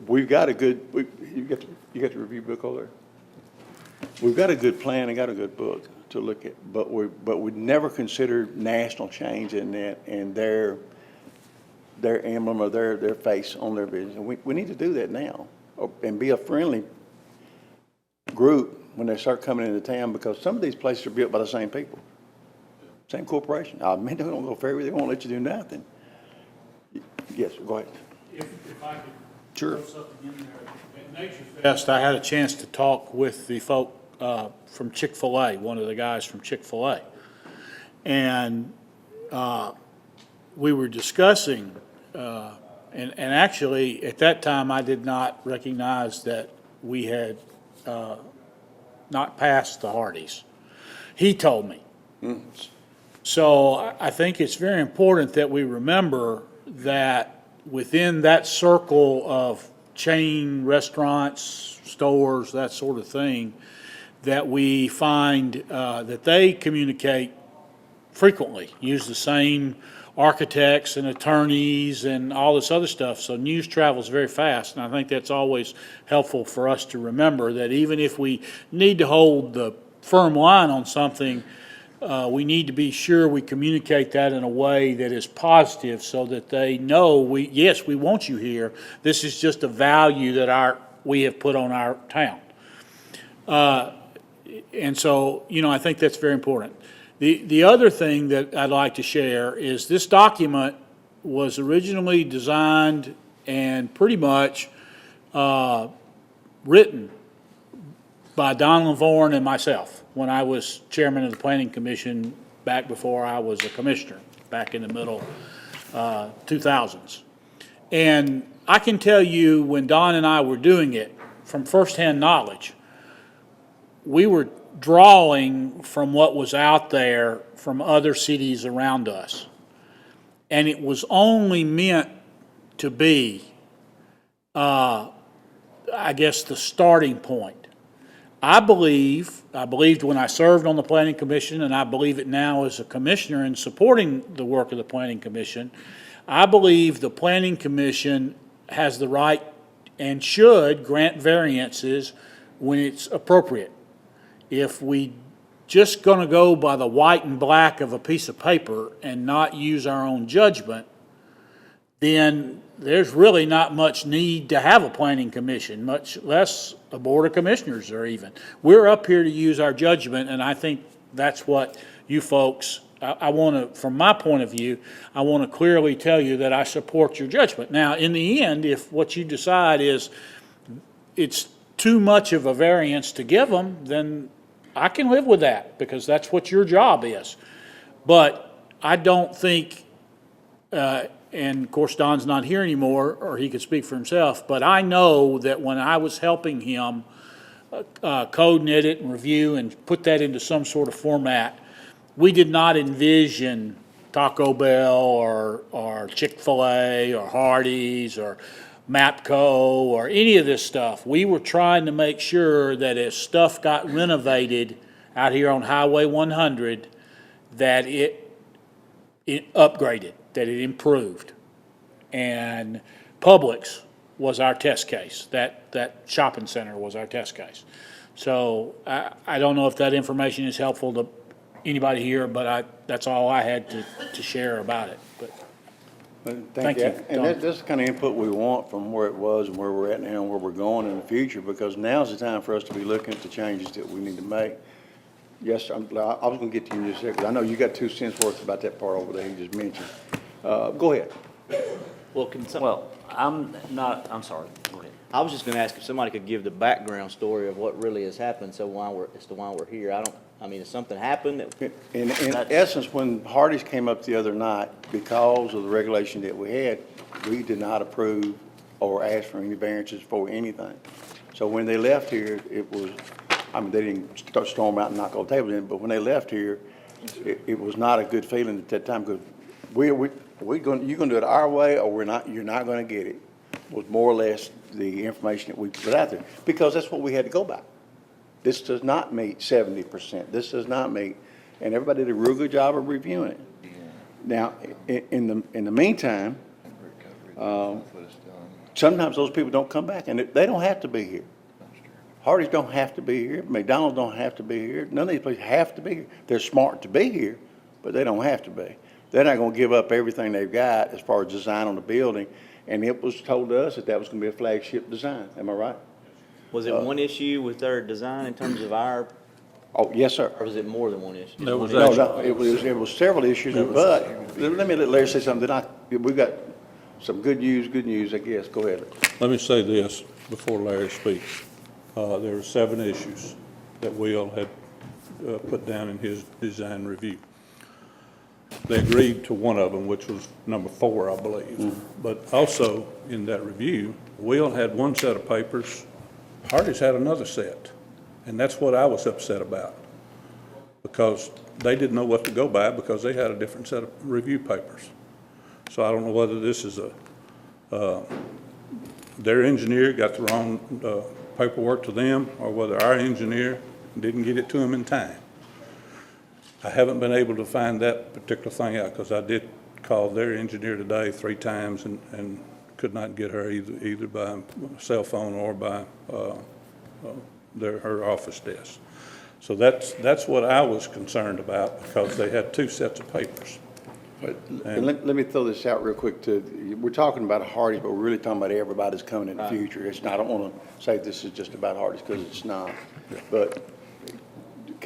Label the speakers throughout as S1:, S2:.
S1: We've got a good, you got the review book over there? We've got a good plan and got a good book to look at, but we never considered national change in that and their emblem or their face on their business. And we need to do that now and be a friendly group when they start coming into town, because some of these places are built by the same people, same corporation. I mean, they don't go ferry, they won't let you do nothing. Yes, go ahead.
S2: If I could
S1: Sure.
S2: throw something in there. At Nature Fest, I had a chance to talk with the folk from Chick-fil-A, one of the guys from Chick-fil-A. And we were discussing, and actually, at that time, I did not recognize that we had not passed the Hardys. He told me. So I think it's very important that we remember that within that circle of chain restaurants, stores, that sort of thing, that we find that they communicate frequently, use the same architects and attorneys and all this other stuff. So news travels very fast, and I think that's always helpful for us to remember that even if we need to hold the firm line on something, we need to be sure we communicate that in a way that is positive so that they know yes, we want you here. This is just a value that we have put on our town. And so, I think that's very important. The other thing that I'd like to share is this document was originally designed and pretty much written by Don Lavorne and myself when I was chairman of the Planning Commission back before I was a commissioner, back in the middle 2000s. And I can tell you, when Don and I were doing it, from firsthand knowledge, we were drawing from what was out there from other cities around us. And it was only meant to be, I guess, the starting point. I believed when I served on the Planning Commission, and I believe it now as a commissioner in supporting the work of the Planning Commission, I believe the Planning Commission has the right and should grant variances when it's appropriate. If we just going to go by the white and black of a piece of paper and not use our own judgment, then there's really not much need to have a planning commission, much less a board of commissioners or even. We're up here to use our judgment, and I think that's what you folks, I want to, from my point of view, I want to clearly tell you that I support your judgment. Now, in the end, if what you decide is it's too much of a variance to give them, then I can live with that, because that's what your job is. But I don't think, and of course Don's not here anymore, or he could speak for himself, but I know that when I was helping him code and edit and review and put that into some sort of format, we did not envision Taco Bell or Chick-fil-A or Hardee's or MAPCO or any of this stuff. We were trying to make sure that as stuff got renovated out here on Highway 100, that it upgraded, that it improved. And Publix was our test case. That shopping center was our test case. So I don't know if that information is helpful to anybody here, but that's all I had to share about it. But thank you.
S1: And that's the kind of input we want from where it was and where we're at now and where we're going in the future, because now's the time for us to be looking at the changes that we need to make. Yes, I was going to get to you in just a second. I know you got 2 cents worth about that part over there you just mentioned. Go ahead.
S3: Well, I'm sorry, go ahead. I was just gonna ask if somebody could give the background story of what really has happened, so why we're here. Has something happened that?
S1: In essence, when Hardee's came up the other night, because of the regulation that we had, we did not approve or ask for any variances for anything. So when they left here, it was, they didn't storm out and knock all the tables in, but when they left here, it was not a good feeling at that time, because you're going to do it our way, or you're not going to get it, was more or less the information that we put out there, because that's what we had to go by. This does not meet 70%. This does not meet, and everybody did a real good job of reviewing it. Now, in the meantime, Sometimes those people don't come back, and they don't have to be here. Hardee's don't have to be here, McDonald's don't have to be here, none of these places have to be here. They're smart to be here, but they don't have to be. They're not gonna give up everything they've got as far as design on the building, and it was told to us that that was gonna be a flagship design, am I right?
S3: Was it one issue with their design in terms of our,
S1: Oh, yes, sir.
S3: or was it more than one issue?
S4: There was
S1: No, no, it was several issues, but let me let Larry say something, we've got some good news, I guess, go ahead.
S4: Let me say this before Larry speaks. There were 7 issues that Will had put down in his design review. They agreed to one of them, which was number 4, I believe. But also, in that review, Will had one set of papers, Hardee's had another set. And that's what I was upset about, because they didn't know what to go by because they had a different set of review papers. So I don't know whether this is their engineer got the wrong paperwork to them, or whether our engineer didn't get it to them in time. I haven't been able to find that particular thing out, because I did call their engineer today 3 times and could not get her either by cell phone or by her office desk. So that's what I was concerned about, because they had 2 sets of papers.
S1: And let me throw this out real quick too. We're talking about Hardee's, but we're really talking about everybody's coming in the future. It's not, I don't want to say this is just about Hardee's, because it's not. But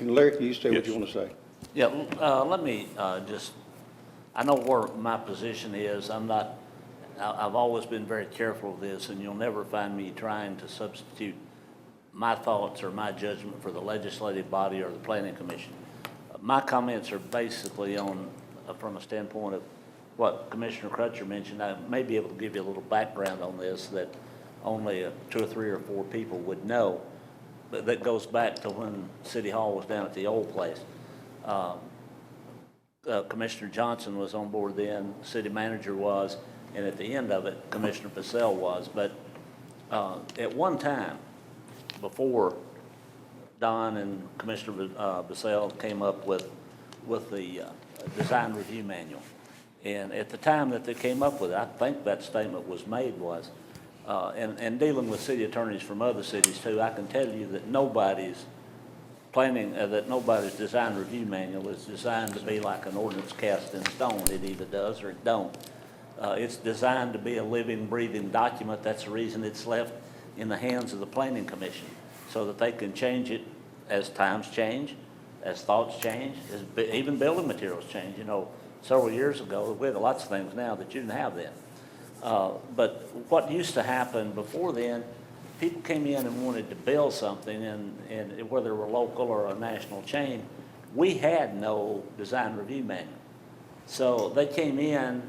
S1: Larry, can you say what you want to say?
S5: Yeah, let me just, I know where my position is. I've always been very careful of this, and you'll never find me trying to substitute my thoughts or my judgment for the legislative body or the planning commission. My comments are basically on, from a standpoint of what Commissioner Crutcher mentioned. I may be able to give you a little background on this that only 2 or 3 or 4 people would know, but that goes back to when City Hall was down at the old place. Commissioner Johnson was on board then, city manager was, and at the end of it, Commissioner Pacell was. But at one time, before Don and Commissioner Pacell came up with the design review manual, and at the time that they came up with it, I think that statement was made was, and dealing with city attorneys from other cities too, I can tell you that nobody's planning, that nobody's design review manual is designed to be like an ordinance cast in stone. It either does or it don't. It's designed to be a living, breathing document. That's the reason it's left in the hands of the planning commission, so that they can change it as times change, as thoughts change, as even building materials change. You know, several years ago, we have lots of things now that you didn't have then. But what used to happen before then, people came in and wanted to build something, and whether they were local or a national chain, we had no design review manual. So they came in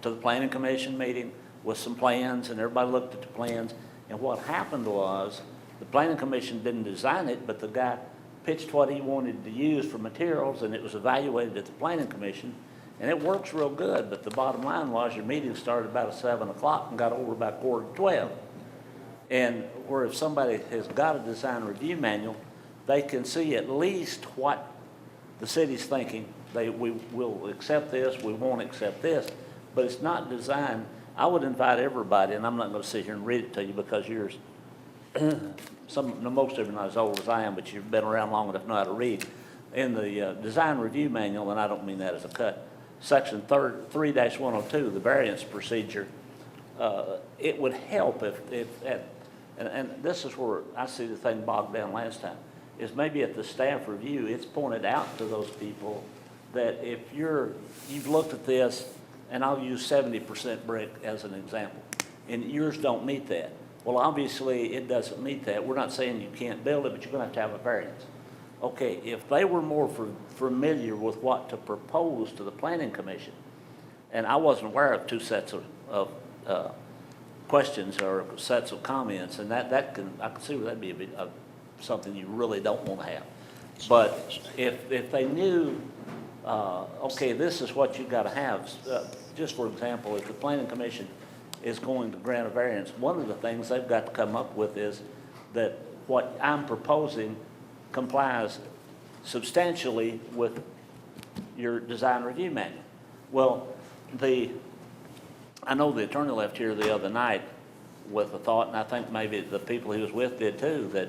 S5: to the planning commission meeting with some plans, and everybody looked at the plans. And what happened was, the planning commission didn't design it, but the guy pitched what he wanted to use for materials, and it was evaluated at the planning commission, and it works real good. But the bottom line was, your meeting started about 7 o'clock and got over about 11:45. And where if somebody has got a design review manual, they can see at least what the city's thinking. We will accept this, we won't accept this, but it's not designed. I would invite everybody, and I'm not going to sit here and read it to you because yours, most of you are not as old as I am, but you've been around long enough to know how to read. In the design review manual, and I don't mean that as a cut, section 3-102, the variance procedure, it would help and this is where I see the thing bogged down last time, is maybe at the staff review, it's pointed out to those people that if you've looked at this, and I'll use 70% brick as an example, and yours don't meet that. Well, obviously, it doesn't meet that. We're not saying you can't build it, but you're going to have a variance. Okay, if they were more familiar with what to propose to the planning commission, and I wasn't aware of 2 sets of questions or sets of comments, and I can see where that'd be something you really don't want to have. But if they knew, okay, this is what you've got to have. Just for example, if the planning commission is going to grant a variance, one of the things they've got to come up with is that what I'm proposing complies substantially with your design review manual. Well, I know the attorney left here the other night with the thought, and I think maybe the people he was with did too, that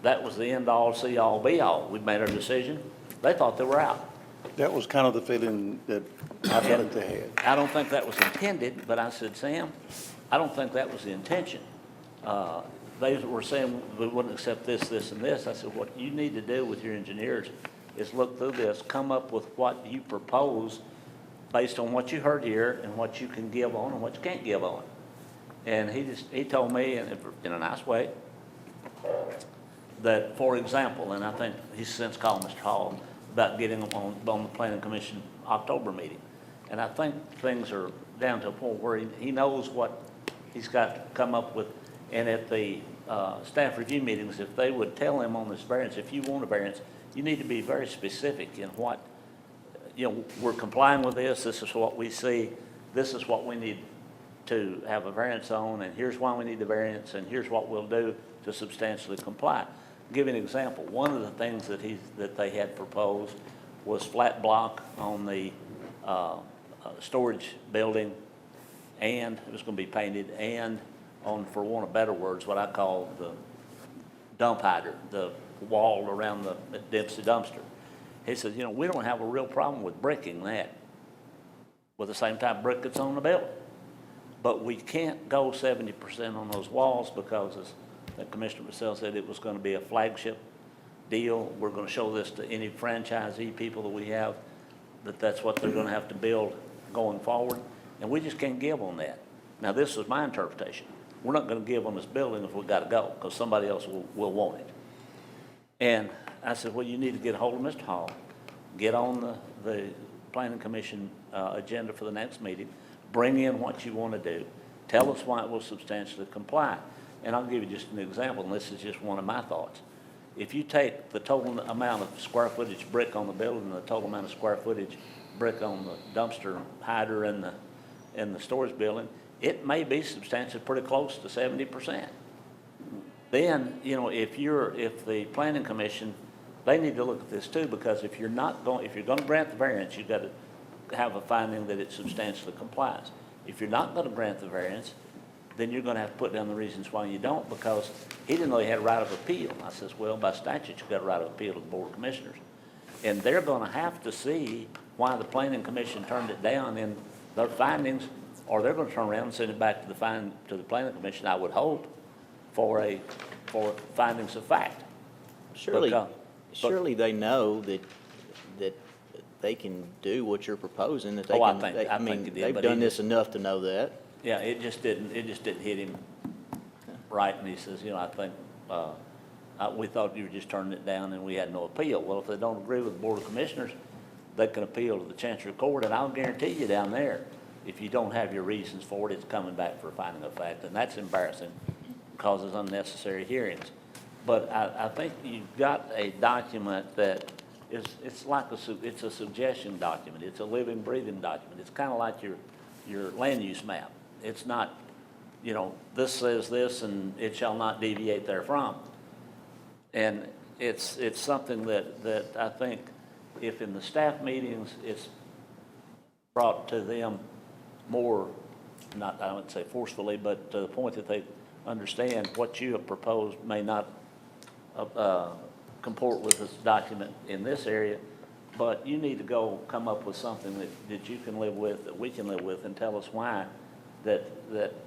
S5: that was the end all, see all, be all. We made our decision. They thought they were out.
S1: That was kind of the feeling that I felt they had.
S5: I don't think that was intended, but I said, Sam, I don't think that was the intention. They were saying we wouldn't accept this, this, and this. I said, what you need to do with your engineers is look through this, come up with what you propose based on what you heard here and what you can give on and what you can't give on. And he told me in a nice way that, for example, and I think he's since called Mr. Hall about getting them on the Planning Commission October meeting. And I think things are down to a point where he knows what he's got to come up with. And at the staff review meetings, if they would tell him on this variance, if you want a variance, you need to be very specific in what, we're complying with this, this is what we see, this is what we need to have a variance on, and here's why we need the variance, and here's what we'll do to substantially comply. I'll give you an example. One of the things that they had proposed was flat block on the storage building, and it was going to be painted, and on, for want of better words, what I call the dump hydrant, the wall around the Dempsey dumpster. He says, we don't have a real problem with bricking that with the same type of brick that's on the building. But we can't go 70% on those walls because, as I think Commissioner Purcell said, it was going to be a flagship deal. We're going to show this to any franchisee people that we have, that's what they're going to have to build going forward. And we just can't give on that. Now, this is my interpretation. We're not going to give on this building if we've got to go, because somebody else will want it. And I said, well, you need to get a hold of Mr. Hall, get on the Planning Commission agenda for the next meeting, bring in what you want to do, tell us why it will substantially comply. And I'll give you just an example, and this is just one of my thoughts. If you take the total amount of square footage brick on the building and the total amount of square footage brick on the dumpster hydrant in the storage building, it may be substantially pretty close to 70%. Then, if the Planning Commission, they need to look at this too, because if you're going to grant the variance, you've got to have a finding that it substantially complies. If you're not going to grant the variance, then you're going to have to put down the reasons why you don't, because he didn't know he had a right of appeal. I says, well, by statute, you've got a right of appeal to the Board of Commissioners. And they're going to have to see why the Planning Commission turned it down in their findings, or they're going to turn around and send it back to the Planning Commission, I would hope, for findings of fact.
S3: Surely they know that they can do what you're proposing, that they
S5: Oh,
S3: can.
S5: I think it did,
S3: they've
S5: but
S3: done this enough to know that.
S5: Yeah, it just didn't hit him right, and he says, I think, we thought you were just turning it down and we had no appeal. Well, if they don't agree with the Board of Commissioners, they can appeal to the Chancery Court, and I'll guarantee you down there, if you don't have your reasons for it, it's coming back for a finding of fact, and that's embarrassing, causes unnecessary hearings. But I think you've got a document that it's a suggestion document. It's a living, breathing document. It's kind of like your land use map. It's not, this says this and it shall not deviate therefrom. And it's something that I think if in the staff meetings it's brought to them more, I wouldn't say forcefully, but to the point that they understand what you have proposed may not comport with this document in this area, but you need to come up with something that you can live with, that we can live with, and tell us why that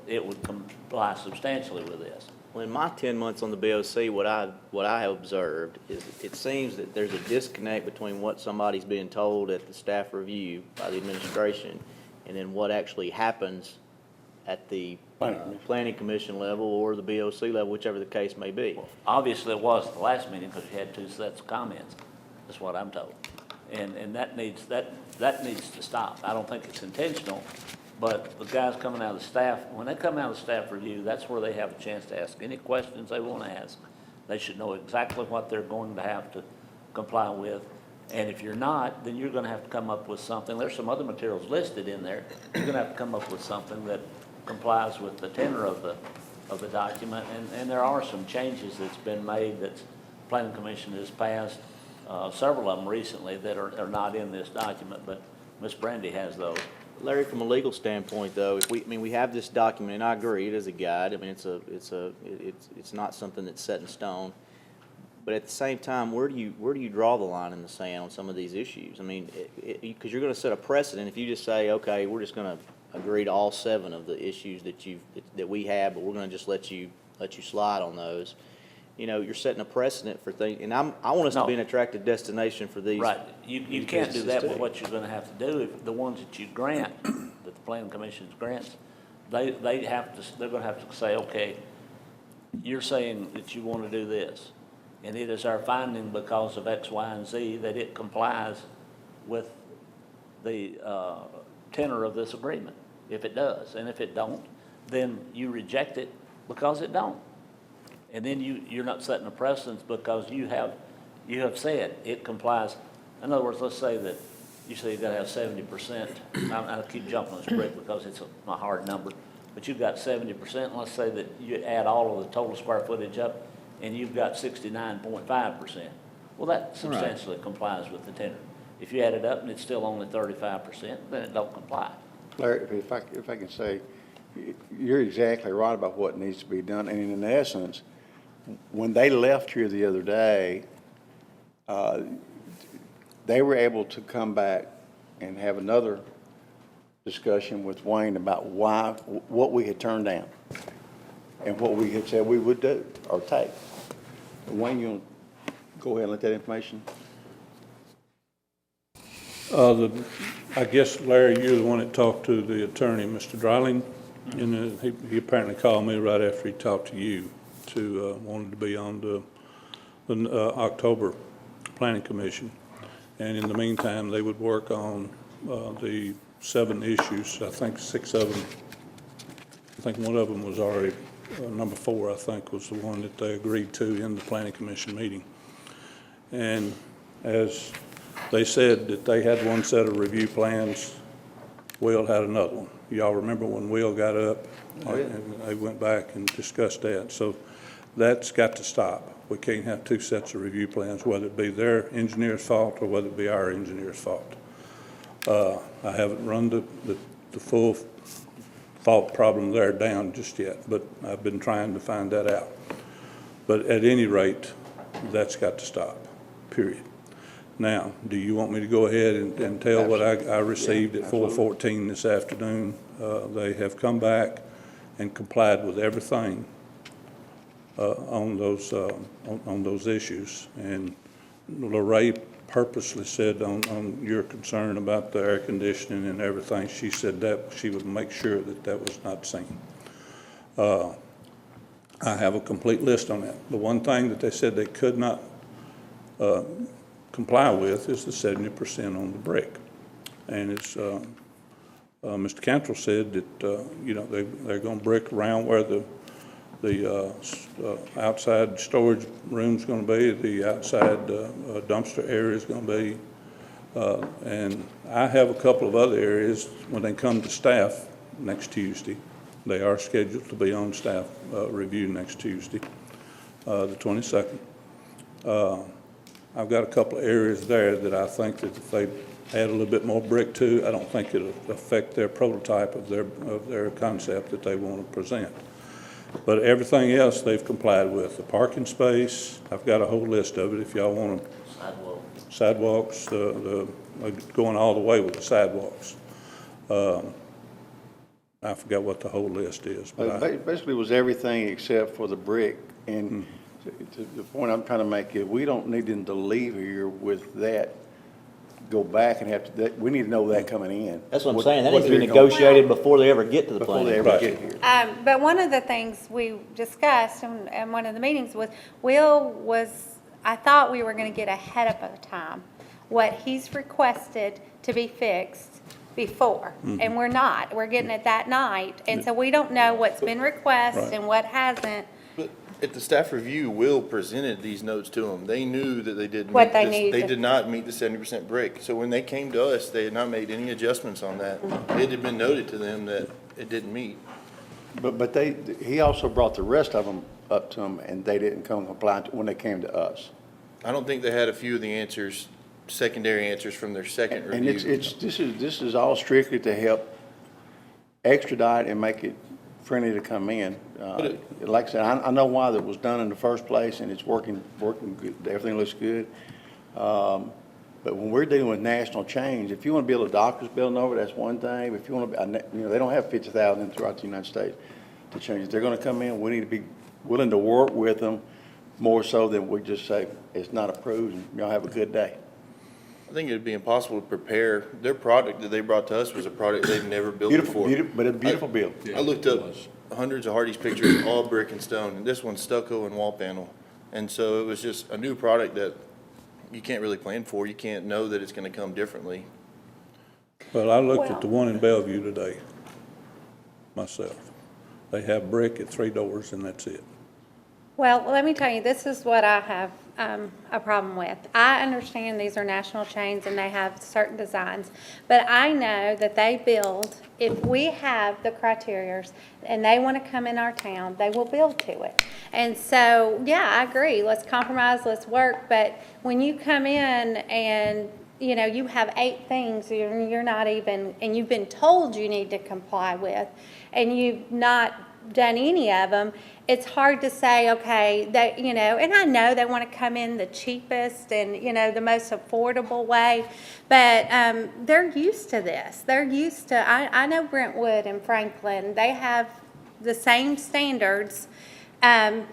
S5: it would comply substantially with this.
S3: Well, in my 10 months on the BOC, what I have observed is it seems that there's a disconnect between what somebody's being told at the staff review by the administration and then what actually happens at the Planning Commission level or the BOC level, whichever the case may be.
S5: Obviously, it was at the last meeting because you had two sets of comments. That's what I'm told. And that needs to stop. I don't think it's intentional, but the guys coming out of the staff, when they come out of the staff review, that's where they have a chance to ask any questions they want to ask. They should know exactly what they're going to have to comply with. And if you're not, then you're going to have to come up with something. There's some other materials listed in there. You're going to have to come up with something that complies with the tenor of the document. And there are some changes that's been made that Planning Commission has passed, several of them recently that are not in this document, but Ms. Brandy has those.
S3: Larry, from a legal standpoint, though, if we, I mean, we have this document, and I agree, it is a guide. I mean, it's not something that's set in stone. But at the same time, where do you draw the line in the sand on some of these issues? I mean, because you're going to set a precedent if you just say, okay, we're just going to agree to all 7 of the issues that we have, but we're going to just let you slide on those. You know, you're setting a precedent for things, and I want us to be an attractive destination for these.
S5: Right, you can't do
S3: businesses
S5: that,
S3: too.
S5: but what you're gonna have to do, if the ones that you grant, that the planning commission grants, they're gonna have to say, okay, you're saying that you wanna do this, and it is our finding because of X, Y, and Z that it complies with the, tenor of this agreement, if it does, and if it don't, then you reject it because it don't. And then you're not setting a precedence because you have said it complies. In other words, let's say that you say you've got to have 70%. I'll keep jumping on this brick because it's a hard number. But you've got 70%. Let's say that you add all of the total square footage up and you've got 69.5%. Well, that substantially complies with the tenor. If you add it up and it's still only 35%, then it don't comply.
S1: Larry, if I can say, you're exactly right about what needs to be done. And in essence, when they left here the other day, they were able to come back and have another discussion with Wayne about what we had turned down and what we had said we would do or take. Wayne, you want to go ahead and let that information?
S4: I guess, Larry, you're the one that talked to the attorney, Mr. Dreiling, and he apparently called me right after he talked to you wanted to be on the October Planning Commission. And in the meantime, they would work on the 7 issues. I think 6 of them, I think one of them was already, number 4, I think, was the one that they agreed to in the Planning Commission meeting. And as they said that they had one set of review plans, Will had another one. Y'all remember when Will got up?
S1: Oh, yeah.
S4: And they went back and discussed that. So that's got to stop. We can't have 2 sets of review plans, whether it be their engineer's fault or whether it be our engineer's fault. I haven't run the full fault problem there down just yet, but I've been trying to find that out. But at any rate, that's got to stop, period. Now, do you want me to go ahead and tell what I received at 4:14 this afternoon? They have come back and complied with everything on those issues. And Lorraine purposely said on your concern about the air conditioning and everything, she said that she would make sure that was not seen. I have a complete list on that. The one thing that they said they could not comply with is the 70% on the brick. And it's, Mr. Cantrell said that, you know, they're going to brick around where the outside storage room's going to be, the outside dumpster area is going to be. And I have a couple of other areas when they come to staff next Tuesday. They are scheduled to be on staff review next Tuesday, the 22nd. I've got a couple of areas there that I think that if they add a little bit more brick to, I don't think it'll affect their prototype of their concept that they want to present. But everything else they've complied with. The parking space, I've got a whole list of it if y'all want them. Sidewalks, going all the way with the sidewalks. I forgot what the whole list is. But
S1: Basically, it was everything except for the brick. And to the point I'm trying to make is we don't need them to leave here with that, go back and have to, we need to know that coming in.
S3: That's what I'm saying. That
S1: what
S3: needs to be
S1: they're going-
S3: negotiated before they ever get to the
S1: Before they
S3: planning.
S1: ever
S4: Right.
S1: get here.
S6: But one of the things we discussed in one of the meetings was, I thought we were gonna get ahead of the time, what he's requested to be fixed before, and we're not. We're getting it that night, and so we don't know what's been requested
S4: Right.
S6: and what hasn't.
S7: But at the staff review, Will presented these notes to them. They knew that they didn't.
S6: What
S7: meet
S6: they
S7: this-
S6: need
S7: They
S6: to-
S7: did not meet the 70% brick. So when they came to us, they had not made any adjustments on that. It had been noted to them that it didn't meet.
S1: But he also brought the rest of them up to him, and they didn't come compliant when they came to us.
S7: I don't think they had a few of the answers, secondary answers from their second
S1: And
S7: review.
S1: this is all strictly to help expedite and make it friendly to come in. Like I said, I know why that was done in the first place, and it's working good. Everything looks good. But when we're dealing with national chains, if you want to build a doctor's building over, that's one thing. If you want to, they don't have 50,000 throughout the United States to change. If they're going to come in, we need to be willing to work with them more so than we just say, it's not approved, and y'all have a good day.
S7: I think it'd be impossible to prepare. Their product that they brought to us was a product they've never built
S1: Beautiful,
S7: before.
S1: but a beautiful build.
S7: I looked up hundreds of Hardee's pictures, all brick and stone, and this one's stucco and wall panel. And so it was just a new product that you can't really plan for. You can't know that it's gonna come differently.
S4: Well, I looked at the one in Bellevue today, myself. They have brick at 3 doors and that's it.
S6: Well, let me tell you, this is what I have a problem with. I understand these are national chains and they have certain designs, but I know that they build, if we have the criterias and they want to come in our town, they will build to it. And so, yeah, I agree, let's compromise, let's work, but when you come in and you have 8 things you're not even, and you've been told you need to comply with, and you've not done any of them, it's hard to say, okay, that, and I know they want to come in the cheapest and, the most affordable way, but they're used to this. They're used to, I know Brentwood and Franklin, they have the same standards, and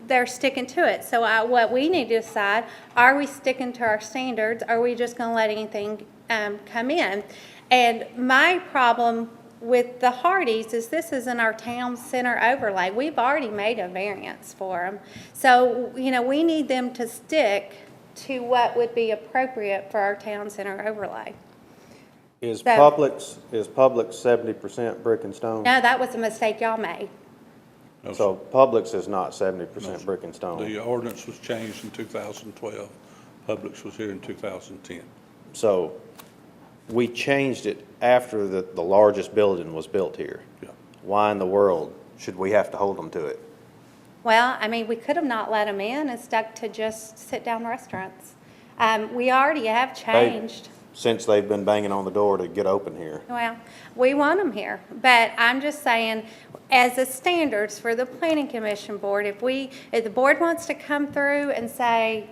S6: they're sticking to it. So what we need to decide, are we sticking to our standards? Are we just going to let anything come in? And my problem with the Hardee's is this isn't our town center overlay. We've already made a variance for them. So, we need them to stick to what would be appropriate for our town center overlay.
S8: Is
S6: So-
S8: Publix 70% brick and stone?
S6: No, that was a mistake y'all made.
S4: No, sir.
S8: So Publix is not 70% brick and stone.
S4: The ordinance was changed in 2012. Publix was here in 2010.
S8: So we changed it after the largest building was built here.
S4: Yeah.
S8: Why in the world should we have to hold them to it?
S6: Well, we could have not let them in and stuck to just sit-down restaurants. We already have changed.
S8: Since they've been banging on the door to get open here.
S6: Well, we want them here, but I'm just saying, as a standards for the planning commission board, if the board wants to come through and say,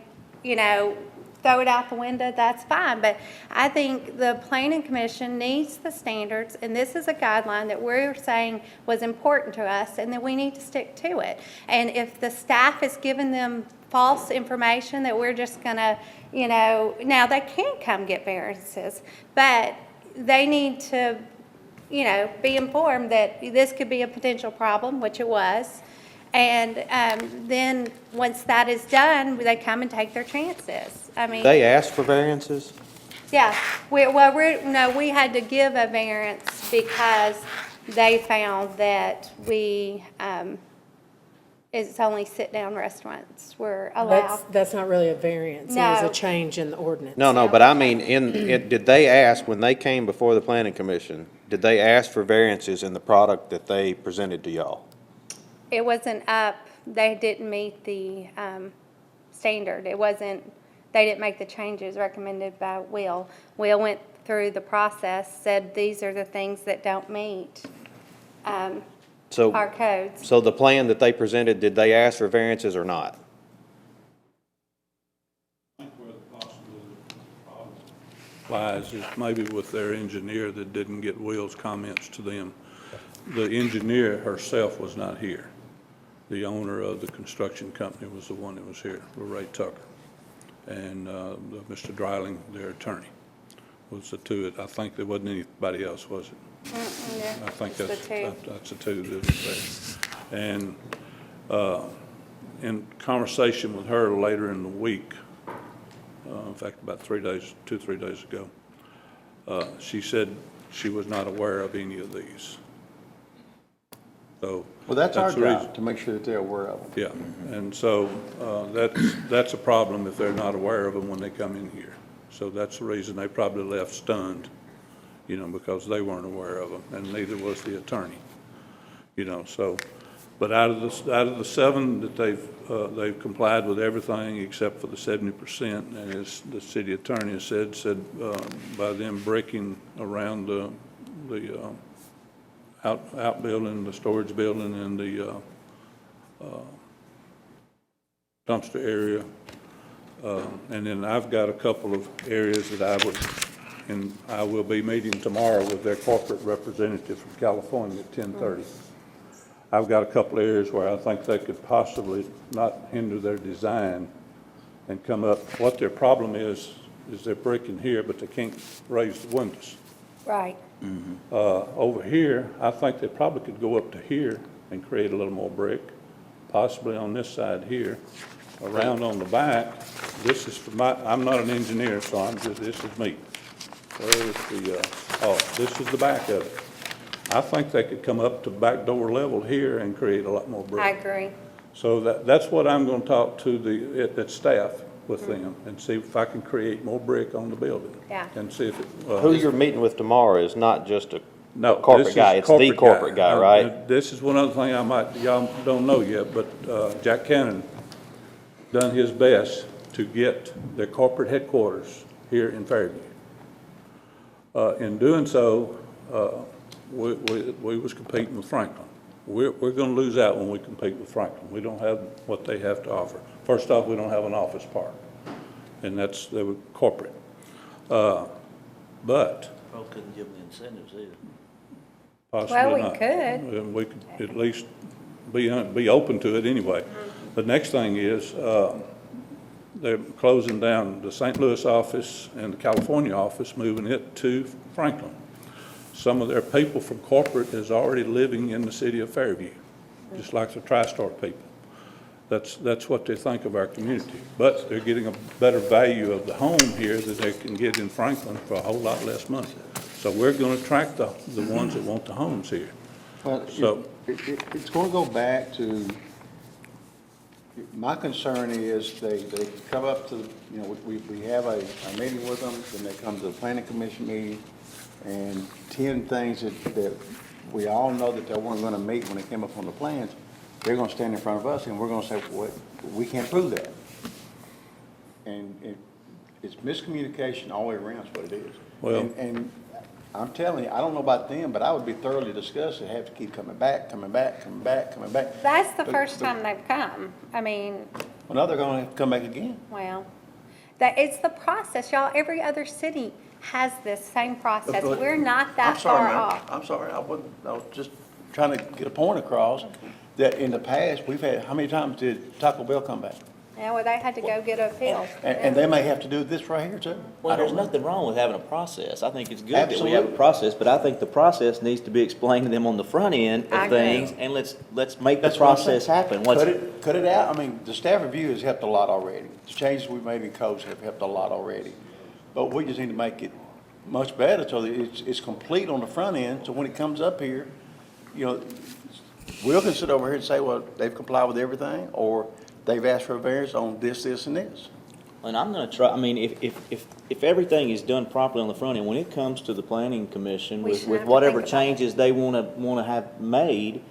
S6: throw it out the window, that's fine, but I think the planning commission needs the standards, and this is a guideline that we're saying was important to us, and that we need to stick to it. And if the staff is giving them false information that we're just gonna, now they can come get variances, but they need to, be informed that this could be a potential problem, which it was. And then, once that is done, they come and take their chances.
S8: They asked for variances?
S6: Yeah, we had to give a variance because they found that it's only sit-down restaurants were allowed.
S9: That's not really a variance. It was
S6: No.
S9: a change in the ordinance.
S8: No, but I mean, did they ask, when they came before the planning commission, did they ask for variances in the product that they presented to y'all?
S6: It wasn't up, they didn't meet the standard. They didn't make the changes recommended by Will. Will went through the process, said these are the things that don't meet
S8: So,
S6: our codes.
S8: so the plan that they presented, did they ask for variances or not?
S4: Lies is maybe with their engineer that didn't get Will's comments to them. The engineer herself was not here. The owner of the construction company was the one that was here, Ray Tucker. And Mr. Dreiling, their attorney, was the two. I think there wasn't anybody else, was it? I think
S6: It's the two.
S4: that's the two that was there. And in conversation with her later in the week, in fact, about 3 days ago, she said she was not aware of any of these. So.
S1: Well, that's our
S4: the reason.
S1: job, to make sure that they're aware of them.
S4: Yeah, and so that's a problem if they're not aware of them when they come in here. So that's the reason they probably left stunned, because they weren't aware of them, and neither was the attorney. So, but out of the 7 that they've complied with everything except for the 70%, and as the city attorney has said by them breaking around the outbuilding, the storage building, and the dumpster area. And then I've got a couple of areas that I will be meeting tomorrow with their corporate representative from California at 10:30. I've got a couple of areas where I think they could possibly not hinder their design and come up. What their problem is they're bricking here, but they can't raise the windows.
S6: Right.
S4: Over here, I think they probably could go up to here and create a little more brick, possibly on this side here. Around on the back, this is for I'm not an engineer, so this is me. Where is this is the back of it. I think they could come up to back door level here and create a lot more brick.
S6: I agree.
S4: So that's what I'm gonna talk to at staff with them and see if I can create more brick on the building.
S6: Yeah.
S4: And see if it.
S8: Who you're meeting with tomorrow is not just a
S4: No,
S8: corporate
S4: this is
S8: guy, it's the corporate guy, right?
S4: This is one other thing y'all don't know yet, but Jack Cannon done his best to get their corporate headquarters here in Fairview. In doing so, we was competing with Franklin. We're gonna lose out when we compete with Franklin. We don't have what they have to offer. First off, we don't have an office park, and they were corporate. But
S5: Probably couldn't give them the incentives either.
S4: possibly
S6: Well, we
S4: not.
S6: could.
S4: We could at least be open to it anyway. The next thing is, they're closing down the St. Louis office and the California office, moving it to Franklin. Some of their people from corporate is already living in the city of Fairview, just like the TriStar people. That's what they think of our community. But they're getting a better value of the home here that they can get in Franklin for a whole lot less money. So we're gonna attract the ones that want the homes here.
S1: Well,
S4: So-
S1: it's going to go back to, my concern is they come up to, we have a meeting with them, then they come to the planning commission meeting, and 10 things that we all know that they weren't going to meet when they came up on the plans, they're going to stand in front of us and we're going to say, well, we can't prove that. And it's miscommunication all the way around is what it is.
S4: Well-
S1: And I'm telling you, I don't know about them, but I would be thoroughly disgusted, have to keep coming back.
S6: That's the
S1: But-
S6: first
S1: but-
S6: time they've come. I mean,
S1: Well, now they're going to have to come back again.
S6: well, it's the process, y'all. Every other city has this same process.
S1: But-
S6: We're not that
S1: I'm sorry,
S6: far
S1: ma'am.
S6: off.
S1: I'm sorry, I was just trying to get a point across that in the past, we've had, how many times did Taco Bell come back?
S6: Yeah, well, they had to go get a appeal.
S1: And they may have to do this right here too.
S3: Well,
S1: I
S3: there's
S1: don't know.
S3: nothing wrong with having a process. I think it's good that we have a
S1: Absolutely.
S3: process, but I think the process needs to be explained to them on the front end
S6: I
S3: of
S6: agree.
S3: things, and let's make the
S1: That's what I'm
S3: process
S1: saying.
S3: happen.
S1: Cut it out. I mean, the staff review has helped a lot already. The changes we've made in codes have helped a lot already. But we just need to make it much better so that it's complete on the front end, so when it comes up here, Will can sit over here and say, well, they've complied with everything, or they've asked for a variance on this, and this.
S3: And I'm gonna try, I mean, if everything is done properly on the front end, when it comes to the planning commission
S6: We
S3: with,
S6: shouldn't
S3: with
S6: have to
S3: whatever
S6: think about it.
S3: changes they wanna have made,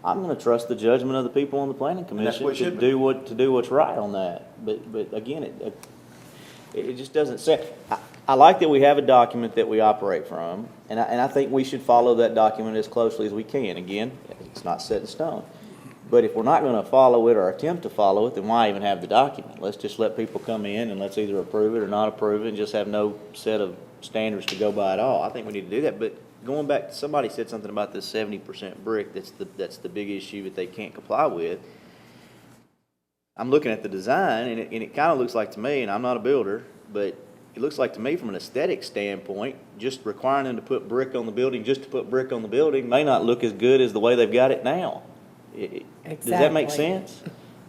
S3: I'm gonna trust the judgment of the people on the planning
S1: that's what
S3: commission
S1: it
S3: to
S1: should be.
S3: do what's right on that. But again, it just doesn't say, I like that we have a document that we operate from, and I think we should follow that document as closely as we can. Again, it's not set in stone. But if we're not gonna follow it or attempt to follow it, then why even have the document? Let's just let people come in and let's either approve it or not approve it and just have no set of standards to go by at all. I think we need to do that, but going back, somebody said something about this 70% brick, that's the big issue that they can't comply with. I'm looking at the design and it kinda looks like to me, and I'm not a builder, but it looks like to me from an aesthetic standpoint, just requiring them to put brick on the building, just to put brick on the building, may not look as good as the way they've got it now. Does that make
S9: Exactly.
S3: sense?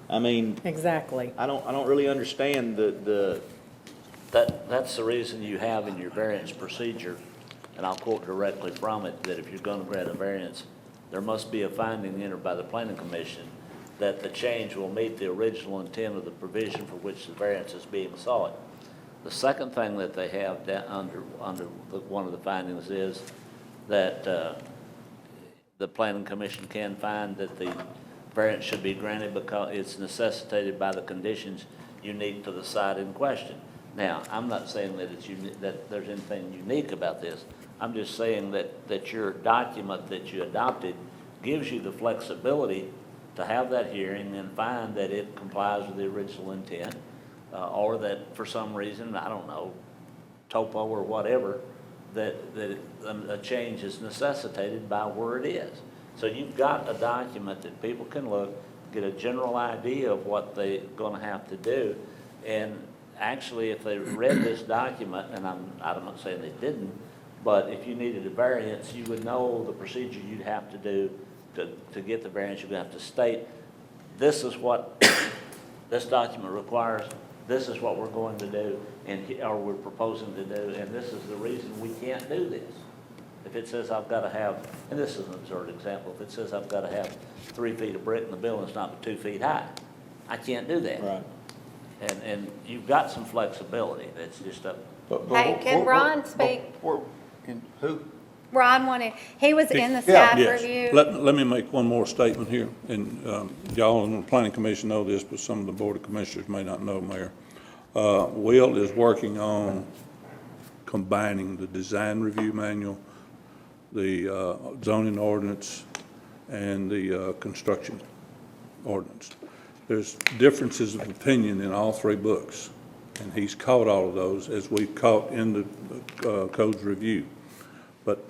S3: I mean,
S9: Exactly.
S3: I don't really understand
S5: That's the reason you have in your variance procedure, and I'll quote directly from it, that if you're gonna grant a variance, there must be a finding entered by the planning commission that the change will meet the original intent of the provision for which the variance is being sought. The second thing that they have under one of the findings is that the planning commission can find that the variance should be granted because it's necessitated by the conditions unique to the site in question. Now, I'm not saying that that there's anything unique about this. I'm just saying that your document that you adopted gives you the flexibility to have that hearing and find that it complies with the original intent, or that for some reason, I don't know, topo or whatever, that a change is necessitated by where it is. So you've got a document that people can look, get a general idea of what they're gonna have to do. And actually, if they read this document, and I'm not saying they didn't, but if you needed a variance, you would know the procedure you'd have to do to get the variance. You'd have to state, this is what this document requires, this is what we're going to do, or we're proposing to do, and this is the reason we can't do this. If it says I've got to have, and this is an absurd example, if it says I've got to have 3 feet of brick and the building's not 2 feet high, I can't do that.
S1: Right.
S5: And you've got some flexibility, that's just a,
S6: Hey, can Ron speak?
S1: Who?
S6: Ron wanted, he was in the staff
S4: Yes.
S6: review.
S4: Let me make one more statement here, and y'all on the planning commission know this, but some of the board of commissioners may not know, Mayor. Will is working on combining the design review manual, the zoning ordinance, and the construction ordinance. There's differences of opinion in all 3 books, and he's caught all of those as we've caught in the codes review. But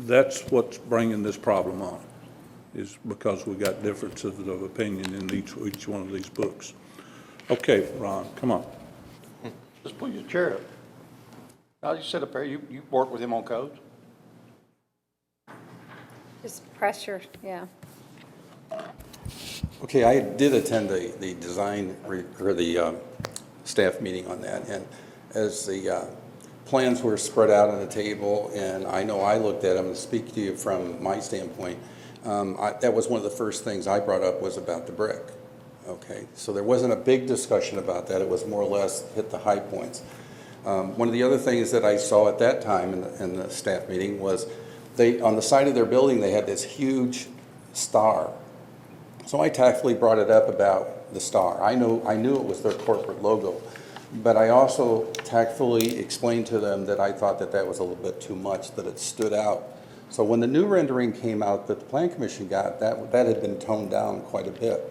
S4: that's what's bringing this problem on, is because we got differences of opinion in each one of these books. Okay, Ron, come on.
S1: Just put your chair up. Now, you sit up there, you work with him on codes?
S6: Just pressure, yeah.
S10: Okay, I did attend the design, or the staff meeting on that, and as the plans were spread out on the table, and I know I looked at them, and speak to you from my standpoint, that was one of the first things I brought up was about the brick. Okay, so there wasn't a big discussion about that, it was more or less hit the high points. One of the other things that I saw at that time in the staff meeting was on the side of their building, they had this huge star. So I tactfully brought it up about the star. I knew it was their corporate logo, but I also tactfully explained to them that I thought that was a little bit too much, that it stood out. So when the new rendering came out that the Plan Commission got, that had been toned down quite a bit.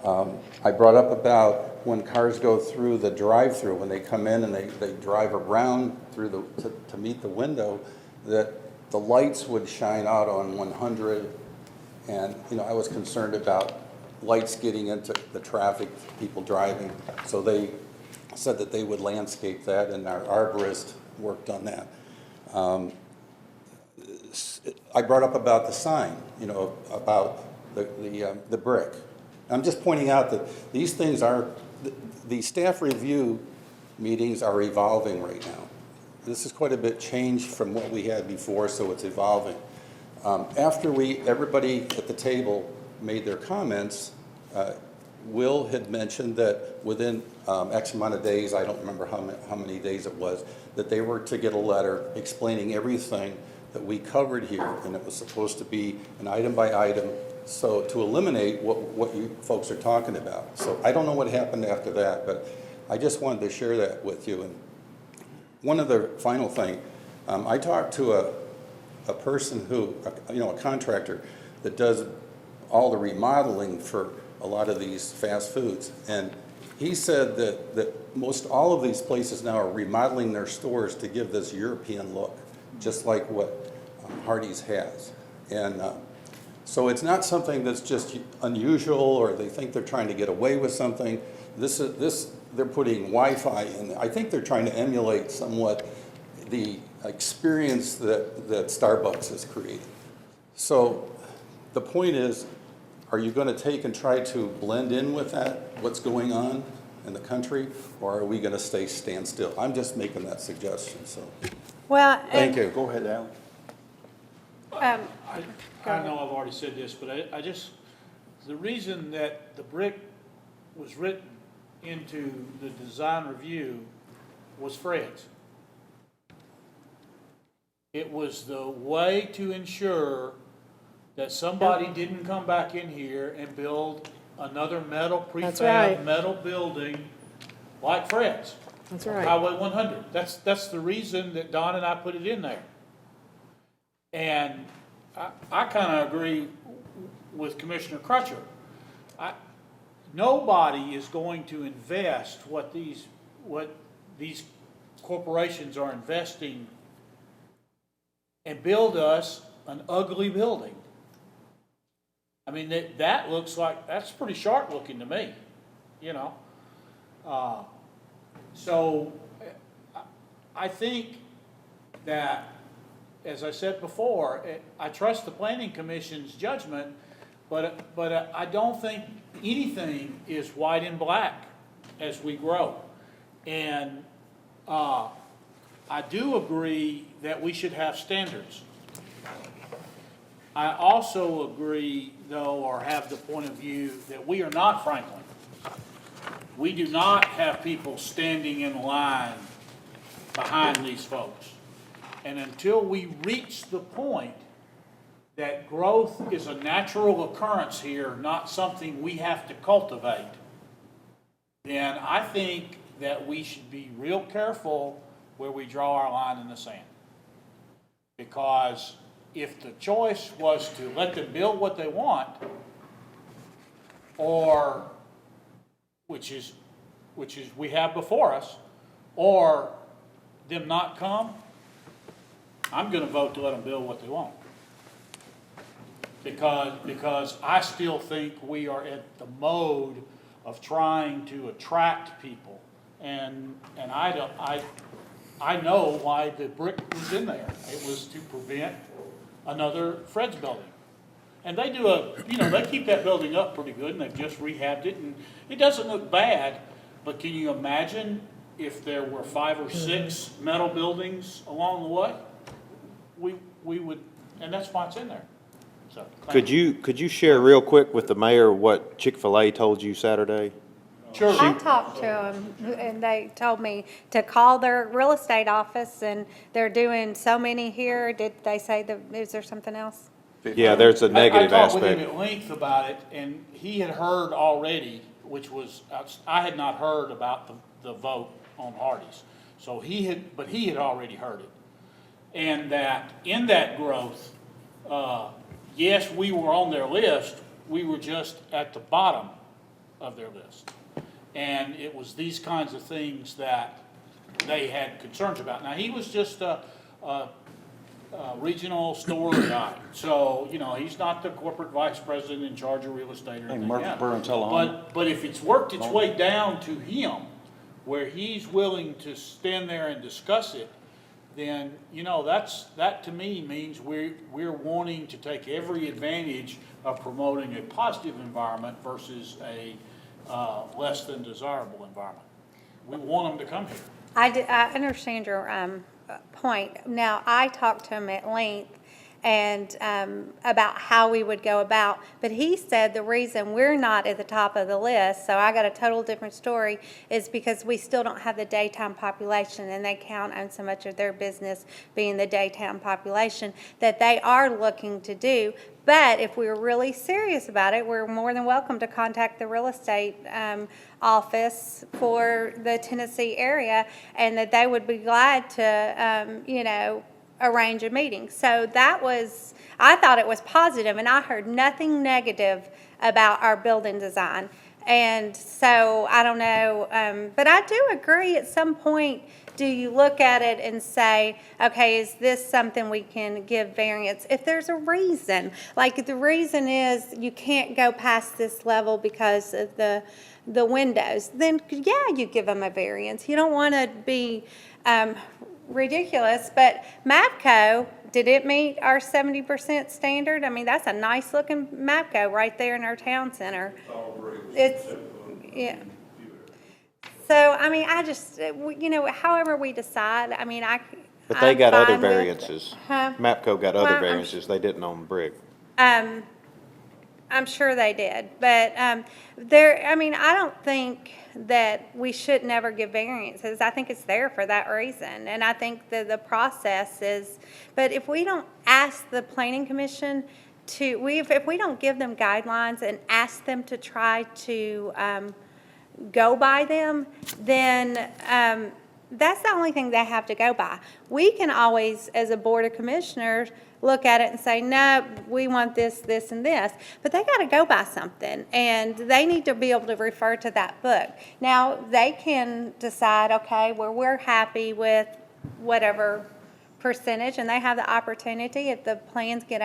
S10: I brought up about when cars go through the drive-through, when they come in and they drive around through to meet the window, that the lights would shine out on 100. And, I was concerned about lights getting into the traffic, people driving. So they said that they would landscape that, and our arborist worked on that. I brought up about the sign, about the brick. I'm just pointing out that these things the staff review meetings are evolving right now. This is quite a bit changed from what we had before, so it's evolving. After everybody at the table made their comments, Will had mentioned that within X amount of days, I don't remember how many days it was, that they were to get a letter explaining everything that we covered here, and it was supposed to be an item by item, so to eliminate what you folks are talking about. So I don't know what happened after that, but I just wanted to share that with you. And one other final thing, I talked to a person who, a contractor that does all the remodeling for a lot of these fast foods. And he said that most all of these places now are remodeling their stores to give this European look, just like what Hardee's has. And so it's not something that's just unusual, or they think they're trying to get away with something. They're putting Wi-Fi in. I think they're trying to emulate somewhat the experience that Starbucks has created. So the point is, are you going to take and try to blend in with that, what's going on in the country, or are we going to stand still? I'm just making that suggestion, so.
S6: Well,
S1: Thank you. Go ahead, Alan.
S2: I know I've already said this, but the reason that the brick was written into the design review was Fred's. It was the way to ensure that somebody didn't come back in here and build another metal
S9: That's
S2: prefab
S9: right.
S2: metal building like Fred's.
S9: That's right.
S2: Highway 100. That's the reason that Don and I put it in there. And I kind of agree with Commissioner Crutcher. Nobody is going to invest what these corporations are investing and build us an ugly building. I mean, that looks like, that's pretty sharp looking to me, you know? So I think that, as I said before, I trust the Planning Commission's judgment, but I don't think anything is white and black as we grow. And I do agree that we should have standards. I also agree, though, or have the point of view that we are not Franklin. We do not have people standing in line behind these folks. And until we reach the point that growth is a natural occurrence here, not something we have to cultivate, then I think that we should be real careful where we draw our line in the sand. Because if the choice was to let them build what they want, or, which is we have before us, or them not come, I'm gonna vote to let them build what they want. Because I still think we are at the mode of trying to attract people. And I know why the brick was in there. It was to prevent another Fred's building. And they do they keep that building up pretty good, and they've just rehabbed it, and it doesn't look bad, but can you imagine if there were 5 or 6 metal buildings along the way? We would, and that's why it's in there. So,
S8: Could you share real quick with the mayor what Chick-fil-A told you Saturday?
S2: sure.
S6: I talked to them, and they told me to call their real estate office, and they're doing so many here. Did they say is there something else?
S8: Yeah, there's a negative
S2: I talked with him
S8: aspect.
S2: at length about it, and he had heard already, which was, I had not heard about the vote on Hardee's. So he had already heard it. And that in that growth, yes, we were on their list, we were just at the bottom of their list. And it was these kinds of things that they had concerns about. Now, he was just a regional store guy. So, he's not the corporate vice president in charge of real estate or anything.
S1: Murfreesboro and Tullahoma.
S2: But if it's worked its way down to him, where he's willing to stand there and discuss it, then, that to me means we're wanting to take every advantage of promoting a positive environment versus a less than desirable environment. We want them to come here.
S6: I understand your point. Now, I talked to him at length and about how we would go about, but he said the reason we're not at the top of the list, so I got a total different story, is because we still don't have the daytime population, and they count on so much of their business being the daytime population that they are looking to do. But if we're really serious about it, we're more than welcome to contact the real estate office for the Tennessee area, and that they would be glad to, arrange a meeting. So I thought it was positive, and I heard nothing negative about our building design. And so I don't know, but I do agree at some point, do you look at it and say, okay, is this something we can give variance? If there's a reason, like if the reason is you can't go past this level because of the windows, then yeah, you give them a variance. You don't want to be ridiculous, but MAPCO, did it meet our 70% standard? I mean, that's a nice looking MAPCO right there in our town center. Yeah. So, I mean, I just, however we decide, I mean,
S8: But they
S6: I'm
S8: got other
S6: fine with-
S8: variances.
S6: Huh?
S8: MAPCO got
S6: Well,
S8: other
S6: I'm
S8: variances they didn't on brick.
S6: I'm sure they did, but I don't think that we should never give variances. I think it's there for that reason, and I think that the process is, but if we don't ask the Planning Commission if we don't give them guidelines and ask them to try to go by them, then that's the only thing they have to go by. We can always, as a Board of Commissioners, look at it and say, no, we want this, this, and this. But they got to go by something, and they need to be able to refer to that book. Now, they can decide, okay, well, we're happy with whatever percentage, and they have the opportunity, if the plans get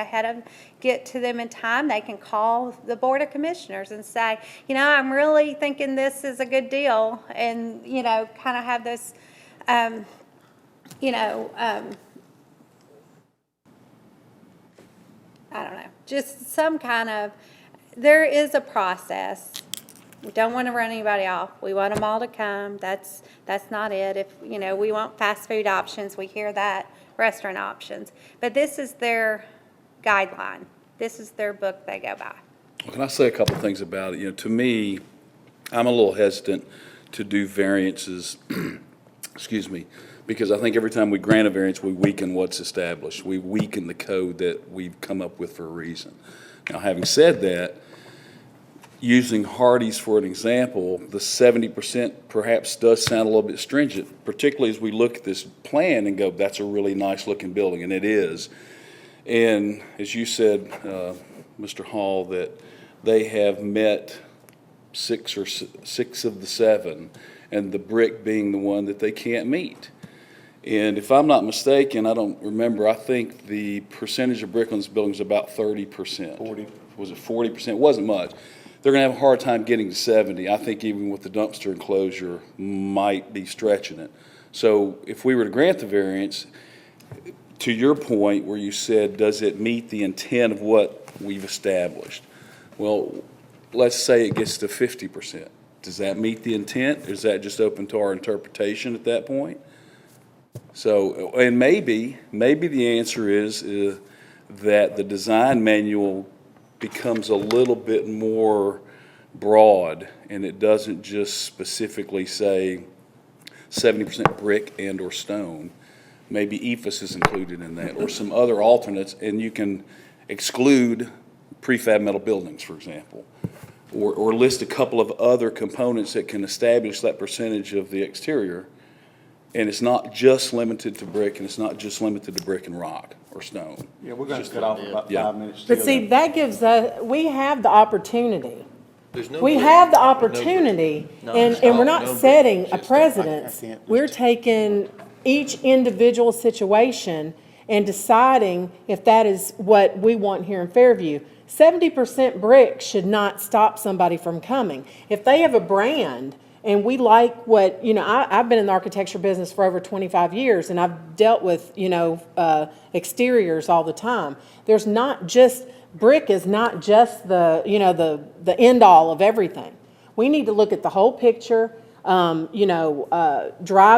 S6: to them in time, they can call the Board of Commissioners and say, you know, I'm really thinking this is a good deal, and, you know, kind of have this, I don't know, just some kind of, there is a process. We don't want to run anybody off. We want them all to come. That's not it. If, you know, we want fast food options, we hear that, restaurant options. But this is their guideline. This is their book they go by.
S11: Can I say a couple things about it? You know, to me, I'm a little hesitant to do variances, excuse me, because I think every time we grant a variance, we weaken what's established. We weaken the code that we've come up with for a reason. Now, having said that, using Hardee's for an example, the 70% perhaps does sound a little bit stringent, particularly as we look at this plan and go, that's a really nice looking building, and it is. And as you said, Mr. Hall, that they have met six of the seven, and the brick being the one that they can't meet. And if I'm not mistaken, I don't remember, I think the percentage of brick on this building is about 30%.
S1: 40.
S11: Was it 40%? It wasn't much. They're going to have a hard time getting to 70. I think even with the dumpster enclosure, might be stretching it. So if we were to grant the variance, to your point where you said, does it meet the intent of what we've established? Well, let's say it gets to 50%. Does that meet the intent? Or is that just open to our interpretation at that point? So, and maybe the answer is that the design manual becomes a little bit more broad, and it doesn't just specifically say 70% brick and or stone. Maybe EFS is included in that, or some other alternates, and you can exclude prefab metal buildings, for example, or list a couple of other components that can establish that percentage of the exterior. And it's not just limited to brick, and it's not just limited to brick and rock or stone.
S1: Yeah, we're going to cut off about
S11: Yeah.
S1: 5 minutes.
S9: But
S1: still.
S9: see, that gives us, we have the opportunity.
S7: There's no
S9: We
S7: brick.
S9: have the
S7: No brick.
S9: opportunity,
S3: No,
S9: and
S3: it's
S9: we're
S3: not.
S9: not
S7: No brick.
S9: setting a
S7: Just-
S1: I
S9: precedence.
S1: can't-
S9: We're taking each individual situation and deciding if that is what we want here in Fairview. 70% brick should not stop somebody from coming. If they have a brand and we like what, you know, I've been in the architecture business for over 25 years, and I've dealt with, you know, exteriors all the time. There's not just, brick is not just the, you know, the end all of everything. We need to look at the whole picture. Drive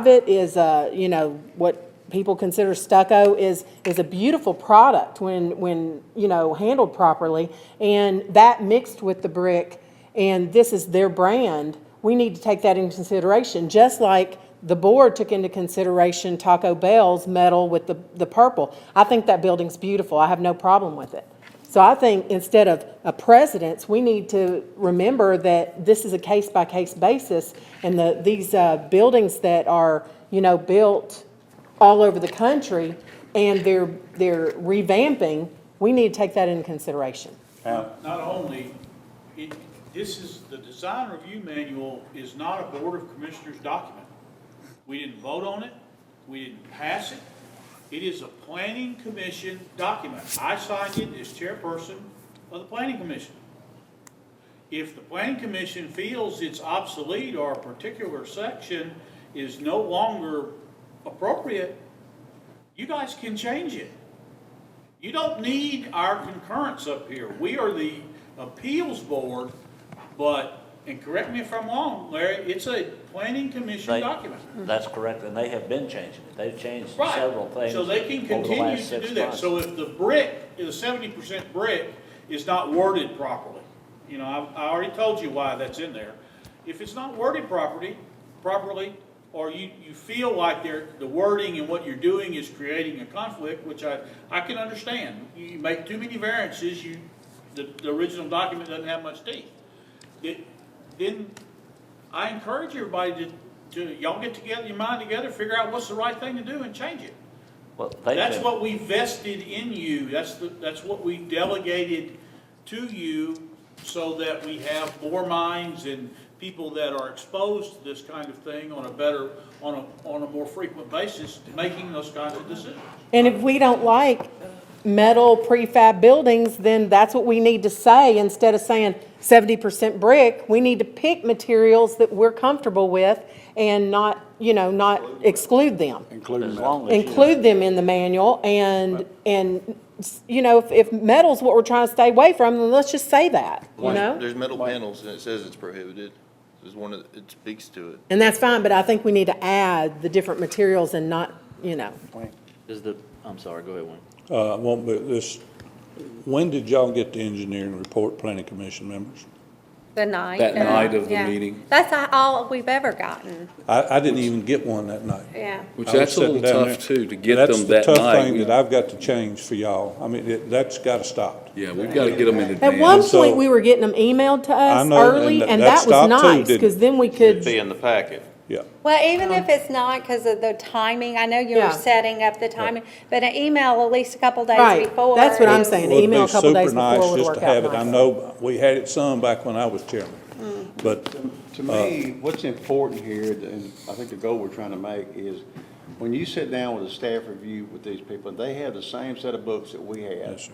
S9: It is, you know, what people consider stucco is a beautiful product when, you know, handled properly. And that mixed with the brick, and this is their brand, we need to take that into consideration, just like the board took into consideration Taco Bell's metal with the purple. I think that building's beautiful. I have no problem with it. So I think instead of a precedence, we need to remember that this is a case-by-case basis, and these buildings that are, you know, built all over the country and they're revamping, we need to take that into consideration.
S2: Not only, the design review manual is not a Board of Commissioners document. We didn't vote on it, we didn't pass it. It is a planning commission document. I signed it as chairperson of the planning commission. If the planning commission feels it's obsolete or a particular section is no longer appropriate, you guys can change it. You don't need our concurrence up here. We are the appeals board, but, and correct me if I'm wrong, Larry, it's a planning commission
S5: They-
S2: document.
S5: That's correct, and they have been changing it. They've changed
S2: Right.
S5: several things
S2: So they can
S5: over the
S2: continue
S5: last
S2: to
S5: 6
S2: do that.
S5: months.
S2: So if the brick, the 70% brick is not worded properly, you know, I already told you why that's in there. If it's not worded properly, or you feel like the wording and what you're doing is creating a conflict, which I can understand. You make too many variances, the original document doesn't have much teeth. Then I encourage everybody to y'all get together, your mind together, figure out what's the right thing to do and change it.
S5: Well, they've
S2: That's
S5: been-
S2: what we vested in you. That's what we delegated to you so that we have more minds and people that are exposed to this kind of thing on a more frequent basis, making those kinds of decisions.
S9: And if we don't like metal prefab buildings, then that's what we need to say. Instead of saying 70% brick, we need to pick materials that we're comfortable with and not, not exclude them.
S1: Including
S5: As
S1: that.
S5: long as you-
S9: Include them in the manual and, if metal's what we're trying to stay away from, then let's just say that,
S7: There's metal panels and it says it's prohibited. There's one that, it speaks to it.
S9: And that's fine, but I think we need to add the different materials and not,
S3: I'm sorry, go ahead, Wayne.
S4: Won't be this, when did y'all get the engineering report, planning commission members?
S6: The night.
S11: That night of the
S6: yeah.
S11: meeting.
S6: That's all we've ever gotten,
S4: I didn't even get one that night.
S6: yeah.
S11: Which
S4: I was
S11: that's a little
S4: sitting down
S11: tough
S4: there.
S11: too, to get
S4: That's
S11: them
S4: the
S11: that
S4: tough
S11: night.
S4: thing that I've got to change for y'all. I mean, that's got to stop.
S11: Yeah, we've got to get them in
S9: At one
S11: advance.
S4: So-
S9: point, we were getting them emailed to
S4: I
S9: us
S4: know,
S9: early,
S4: and
S9: and
S4: that
S9: that was
S4: stopped too,
S9: nice,
S4: didn't
S9: because then we could,
S8: Be in the packet.
S4: Yeah.
S6: Well, even if it's not because of the timing, I know you
S9: Yeah.
S6: were setting up the timing, but an email at least a couple days
S9: right,
S6: before.
S9: that's what I'm
S6: is-
S9: saying,
S4: Well, it'd
S9: email a
S4: be
S9: couple days
S4: super nice
S9: before would
S4: just
S9: work
S4: to have
S9: out
S4: it. I
S9: nice.
S4: know we had it some back when I was chairman. But
S1: To me, what's important here, and I think the goal we're trying to make is, when you sit down with a staff review with these people, they have the same set of books that we have.
S4: Yes, sir.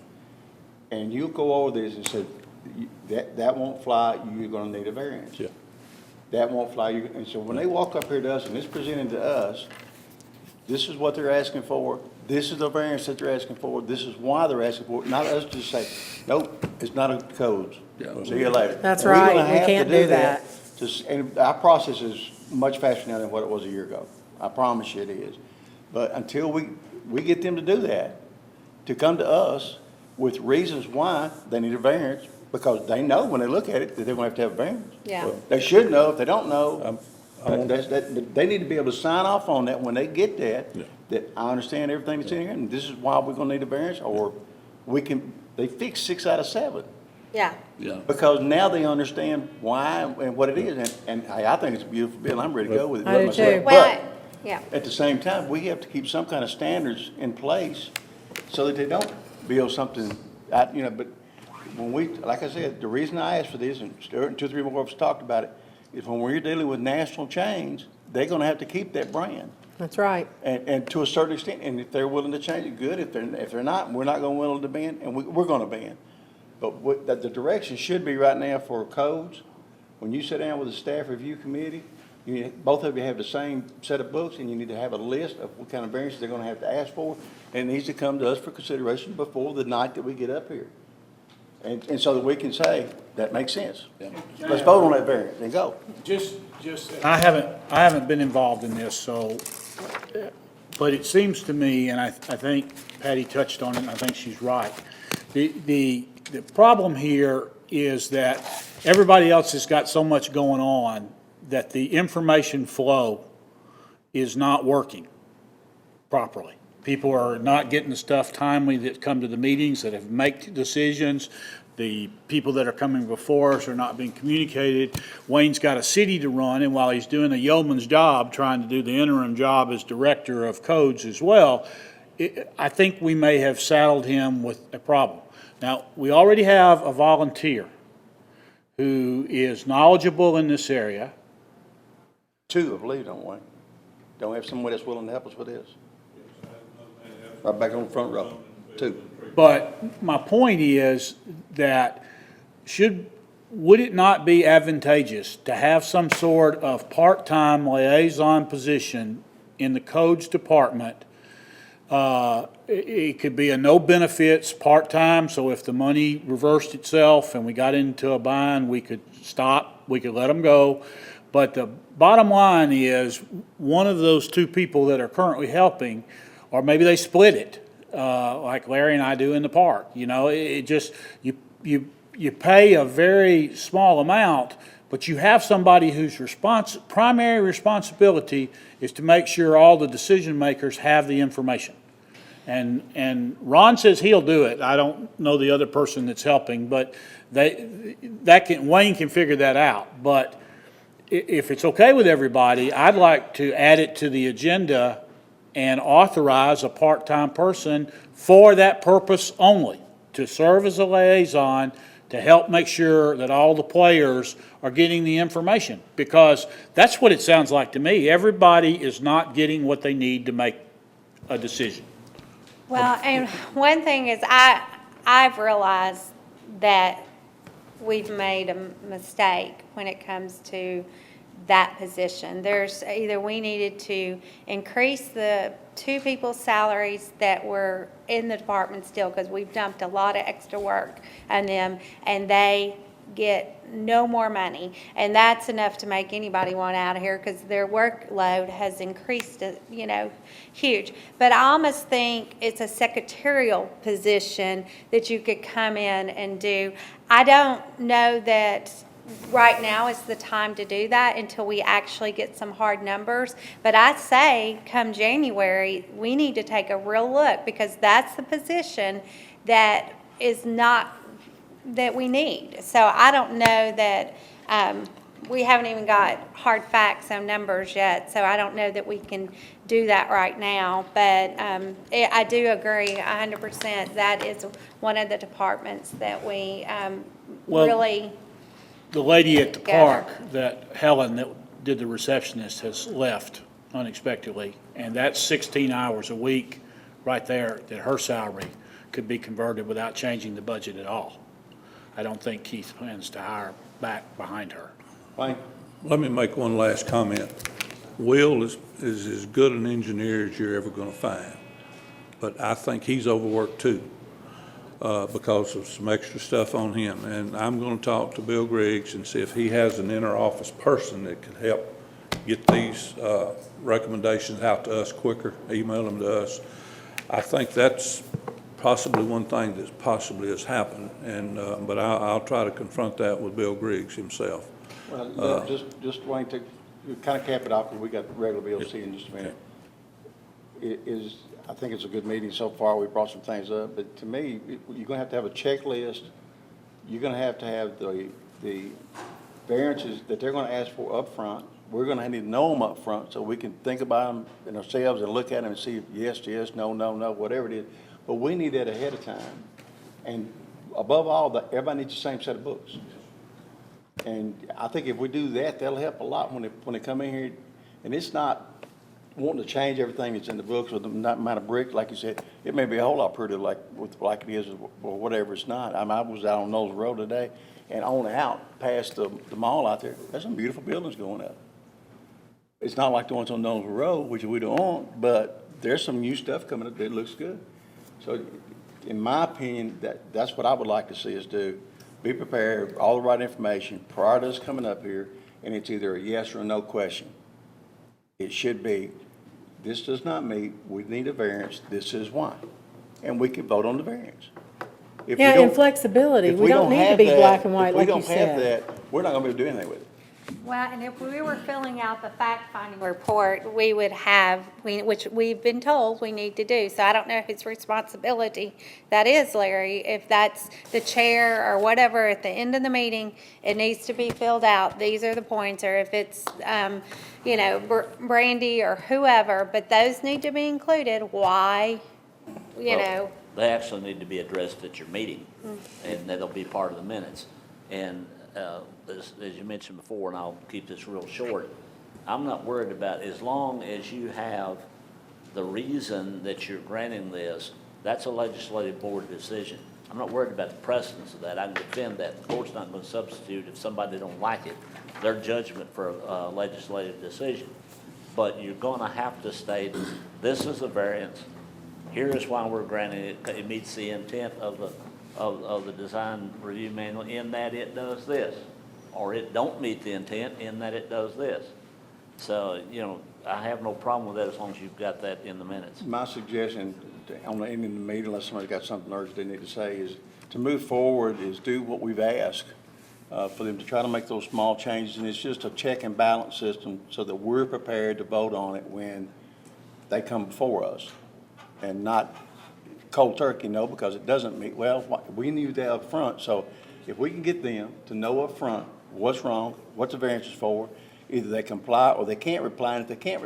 S1: And you go over this and say, that won't fly, you're gonna need a variance.
S4: Yeah.
S1: That won't fly, and so when they walk up here to us and it's presented to us, this is what they're asking for, this is the variance that they're asking for, this is why they're asking for it, not us just say, nope, it's not a codes.
S11: Yeah.
S1: See you later.
S9: That's
S1: We're gonna
S9: right. We
S1: have to
S9: can't do that.
S1: And our process is much faster now than what it was a year ago. I promise you it is. But until we get them to do that, to come to us with reasons why they need a variance, because they know when they look at it that they're gonna have to have a variance.
S6: Yeah.
S1: They should know. If they don't know, they need to be able to sign off on that when they get that, that I understand everything that's in here, and this is why we're gonna need a variance, or they fix 6 out of 7.
S6: Yeah.
S11: Yeah.
S1: Because now they understand why and what it is, and hey, I think it's a beautiful bill, I'm ready to go with it.
S9: I do
S1: myself.
S9: too.
S6: Well, yeah.
S1: But at the same time, we have to keep some kind of standards in place so that they don't build something, but when like I said, the reason I asked for this, and Stuart and 2 or 3 more of us talked about it, is when we're dealing with national chains, they're gonna have to keep that brand.
S9: That's right.
S1: And to a certain extent, and if they're willing to change it, good. If they're not, we're not gonna willing to ban, and we're gonna ban. But the direction should be right now for codes, when you sit down with the staff review committee, both of you have the same set of books, and you need to have a list of what kind of variances they're gonna have to ask for, and it needs to come to us for consideration before the night that we get up here. And so that we can say, that makes sense. Let's vote on that variance and go.
S2: I haven't been involved in this, so, but it seems to me, and I think Patty touched on it, and I think she's right. The problem here is that everybody else has got so much going on that the information flow is not working properly. People are not getting the stuff timely that come to the meetings, that have make decisions. The people that are coming before us are not being communicated. Wayne's got a city to run, and while he's doing a yeoman's job, trying to do the interim job as director of codes as well, I think we may have saddled him with a problem. Now, we already have a volunteer who is knowledgeable in this area.
S1: 2, I believe, don't we? Don't we have someone that's willing to help us with this? Right back on the front row, 2.
S2: But my point is that would it not be advantageous to have some sort of part-time liaison position in the codes department? It could be a no benefits, part-time, so if the money reversed itself and we got into a bind, we could stop, we could let them go. But the bottom line is, one of those 2 people that are currently helping, or maybe they split it, like Larry and I do in the park. It just, you pay a very small amount, but you have somebody whose primary responsibility is to make sure all the decision makers have the information. And Ron says he'll do it. I don't know the other person that's helping, but Wayne can figure that out. But if it's okay with everybody, I'd like to add it to the agenda and authorize a part-time person for that purpose only, to serve as a liaison, to help make sure that all the players are getting the information. Because that's what it sounds like to me. Everybody is not getting what they need to make a decision.
S6: Well, and one thing is I've realized that we've made a mistake when it comes to that position. There's either we needed to increase the two people's salaries that were in the department still, because we've dumped a lot of extra work on them, and they get no more money. And that's enough to make anybody want out of here, because their workload has increased, huge. But I almost think it's a secretarial position that you could come in and do. I don't know that right now is the time to do that until we actually get some hard numbers. But I'd say come January, we need to take a real look, because that's the position that is not, that we need. So I don't know that, we haven't even got hard facts on numbers yet, so I don't know that we can do that right now. But I do agree 100%, that is one of the departments that we
S2: Well,
S6: really.
S2: The lady at the
S6: Together.
S2: park, that Helen that did the receptionist, has left unexpectedly. And that's 16 hours a week right there, that her salary could be converted without changing the budget at all. I don't think Keith plans to hire back behind her.
S1: Wayne?
S4: Let me make one last comment. Will is as good an engineer as you're ever going to find, but I think he's overworked too, because of some extra stuff on him. And I'm going to talk to Bill Griggs and see if he has an inter-office person that could help get these recommendations out to us quicker, email them to us. I think that's possibly one thing that possibly has happened, and, but I'll try to confront that with Bill Griggs himself.
S1: Well, look, just Wayne, to kind of cap it off, because we got regular BOC in just a minute. I think it's a good meeting so far. We brought some things up, but to me, you're gonna have to have a checklist. You're gonna have to have the variances that they're gonna ask for up front. We're gonna need to know them up front, so we can think about them in ourselves and look at them and see if yes, yes, no, no, no, whatever it is. But we need that ahead of time. And above all, everybody needs the same set of books. And I think if we do that, that'll help a lot when they come in here. And it's not wanting to change everything that's in the books with the amount of bricks, like you said. It may be a whole lot prettier like it is or whatever it's not. I mean, I was out on Knowles Road today, and on out past the mall out there, there's some beautiful buildings going up. It's not like the ones on Knowles Road, which we don't want, but there's some new stuff coming up that looks good. So in my opinion, that's what I would like to see us do. Be prepared, all the right information prior to us coming up here, and it's either a yes or a no question. It should be, this does not meet, we need a variance, this is why. And we can vote on the variance. If we
S9: Yeah,
S1: don't-
S9: and flexibility.
S1: if
S9: We don't need to
S1: have
S9: be
S1: that-
S9: black and white, like you
S1: If we don't have
S9: said.
S1: that, we're not gonna be able to do anything with it.
S6: Well, and if we were filling out the fact-finding report, we would have, which we've been told we need to do. So I don't know whose responsibility that is, Larry. If that's the chair or whatever, at the end of the meeting, it needs to be filled out. These are the points, or if it's, Brandy or whoever, but those need to be included. Why,
S5: Well, They actually need to be addressed at your meeting, and that'll be part of the minutes. And as you mentioned before, and I'll keep this real short, I'm not worried about, as long as you have the reason that you're granting this, that's a legislative board decision. I'm not worried about the precedence of that. I can defend that. The board's not going to substitute if somebody don't like it, their judgment for a legislative decision. But you're going to have to state, this is a variance. Here is why we're granting it. It meets the intent of the design review manual in that it does this. Or it don't meet the intent in that it does this. So, I have no problem with that as long as you've got that in the minutes.
S1: My suggestion on the end of the meeting, unless somebody's got something urgent they need to say, is to move forward is do what we've asked for them to try to make those small changes. And it's just a check and balance system so that we're prepared to vote on it when they come before us. And not cold turkey, no, because it doesn't meet, well, we knew that up front. So if we can get them to know up front what's wrong, what the variance is for, either they comply or they can't reply, and if they can't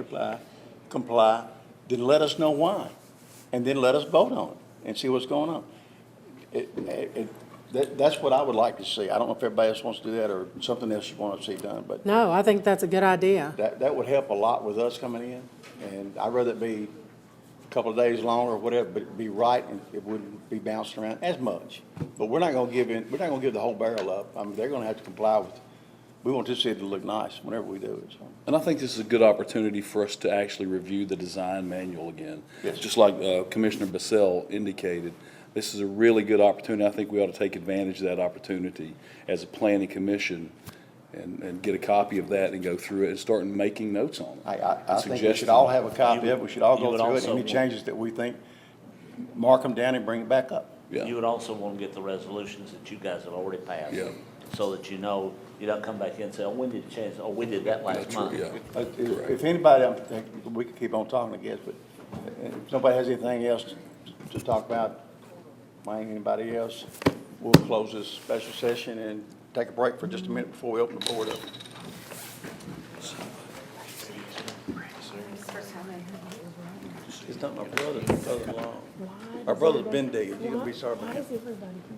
S1: comply, then let us know why, and then let us vote on it and see what's going on. That's what I would like to see. I don't know if everybody else wants to do that or something else you want to see done, but
S9: No, I think that's a good idea.
S1: that would help a lot with us coming in, and I'd rather it be a couple of days longer or whatever, but it'd be right and it wouldn't be bouncing around as much. But we're not gonna give the whole barrel up. I mean, they're gonna have to comply with, we want this city to look nice whenever we do it, so.
S11: And I think this is a good opportunity for us to actually review the design manual again.
S1: Yes.
S11: Just like Commissioner Bissell indicated, this is a really good opportunity. I think we ought to take advantage of that opportunity as a planning commission and get a copy of that and go through it and start making notes on it.
S1: I think we should all have a copy of it. We should all
S5: You
S1: go
S5: would
S1: through it.
S5: also
S1: Any
S5: want-
S1: changes that we think, mark them down and bring it back up.
S11: Yeah.
S5: You would also want to get the resolutions that you guys have already passed.
S11: Yeah.
S5: So that you know, you don't come back in and say, oh, we need to change, oh, we did that last
S11: That's
S5: month.
S11: right, yeah.
S1: If anybody, we could keep on talking, I guess, but if nobody has anything else to talk about, Wayne, anybody else, we'll close this special session and take a break for just a minute before we open the board up. It's not my brother, my brother-in-law. Our brother's been dead. You gotta be sorry about that.